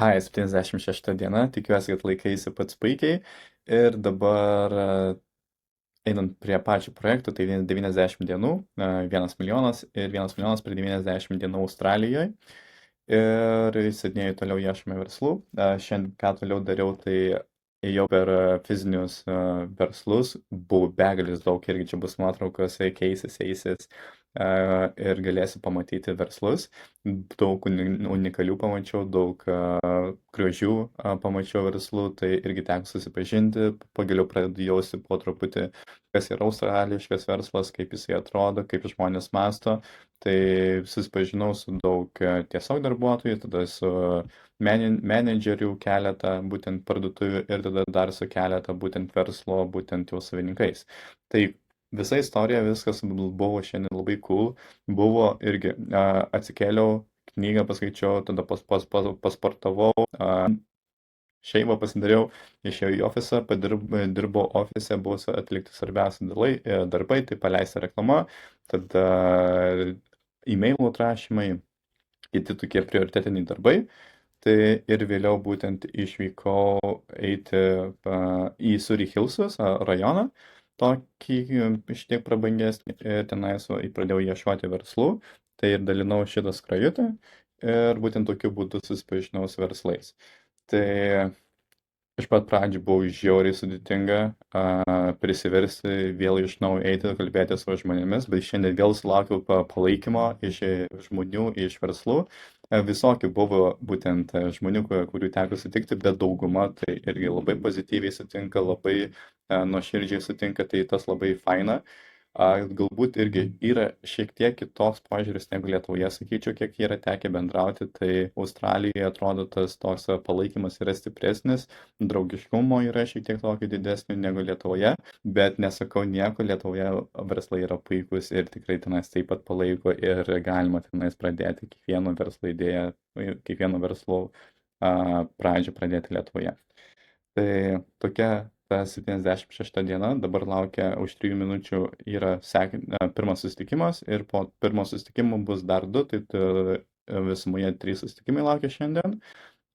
Ai, 76 diena, tikiuosi, kad laikaisi pats puikiai. Ir dabar einant prie pačio projekto, tai 90 dienų, 1 milijonas ir 1 milijonas per 90 dienų Australijoje. Ir Sidnėjui toliau ieškome verslų. Šiandien ką toliau dariau, tai ėjau per fizinius verslus, buvo begalis daug, irgi čia bus nuotraukos, eisis, ir galėsi pamatyti verslus. Daug unikalių pamačiau, daug gražių pamačiau verslų, tai irgi teko susipažinti, pagaliau pradėjau jausti po truputį, kas yra australiškas verslas, kaip jisai atrodo, kaip žmonės masto. Tai susipažinau su daug tiesiog darbuotojų, tada su menedžerių keletą, būtent parduotuvių ir tada dar su keletą būtent verslo, būtent jau savininkais. Tai visa istorija, viskas buvo šiandien labai cool. Buvo irgi, atsikėliau, knygą paskaičiau, tada pasportavau, šeimą pasidariau, išėjau į ofisą, dirbau ofise, buvo atlikti svarbiausi darbai, tai paleista reklama, tada e-mailų atrašymai, kiti tokie prioritetiniai darbai. Tai ir vėliau būtent išvykau eiti į Surrey Hillsus rajoną, tokį šiek tiek prabangesnį, ir tenais pradėjau ieškoti verslų, tai ir dalinau šitą skrajutę ir būtent tokiu būdu susipažinau su verslais. Tai iš pat pradžių buvo žiauriai sudėtinga prisiversti vėl iš naujo eiti, kalbėti su žmonėmis, bet šiandien vėl sulaukiau palaikymo iš žmonių, iš verslų. Visokių buvo būtent žmonių, kurių teko sutikti, bet dauguma tai irgi labai pozityviai sutinka, labai nuoširdžiai sutinka, tai tas labai faina. Galbūt irgi yra šiek tiek kitoks požiūris negu Lietuvoje, sakyčiau, kiek yra tekę bendrauti, tai Australijoje atrodo tas toks palaikymas yra stipresnis, draugiškumo yra šiek tiek tokio didesnio negu Lietuvoje, bet nesakau nieko, Lietuvoje verslai yra puikus ir tikrai tenais taip pat palaiko ir galima tenais pradėti kiekvieno verslo idėją, kiekvieno verslo pradžią pradėti Lietuvoje. Tai tokia ta 76 diena, dabar laukia už 3 minučių yra pirmas susitikimas ir po pirmo susitikimo bus dar 2, tai visumoje 3 susitikimai laukia šiandien.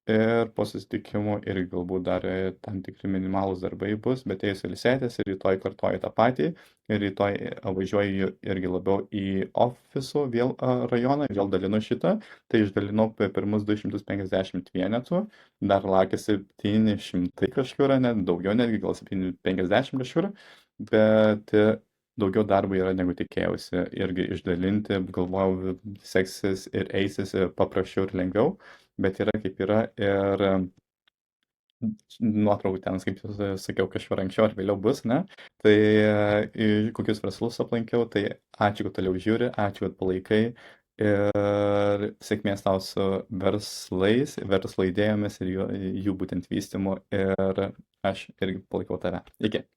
Ir po susitikimų ir galbūt dar tam tikri minimalūs darbai bus, bet ėjus ilsėtis ir rytoj kartoju tą patį. Ir rytoj važiuoju irgi labiau į ofisų vėl rajoną, vėl dalinu šitą. Tai išdalinau pirmus 250 vienetų, dar laukia 700 kažkur, net daugiau, netgi gal 750 kažkur, bet daugiau darbo yra negu tikėjausi irgi išdalinti, galvojau, seksis ir eisis paprasčiau ir lengviau. Bet yra kaip yra ir nuotraukų ten, kaip sakiau, kažkur anksčiau ar vėliau bus, ne? Tai kokius verslus aplankiau, tai ačiū, kad toliau žiūri, ačiū, kad palaikai ir sėkmės tau su verslais, verslo idėjomis ir jų būtent vystymu ir aš irgi palaikau tave. Iki.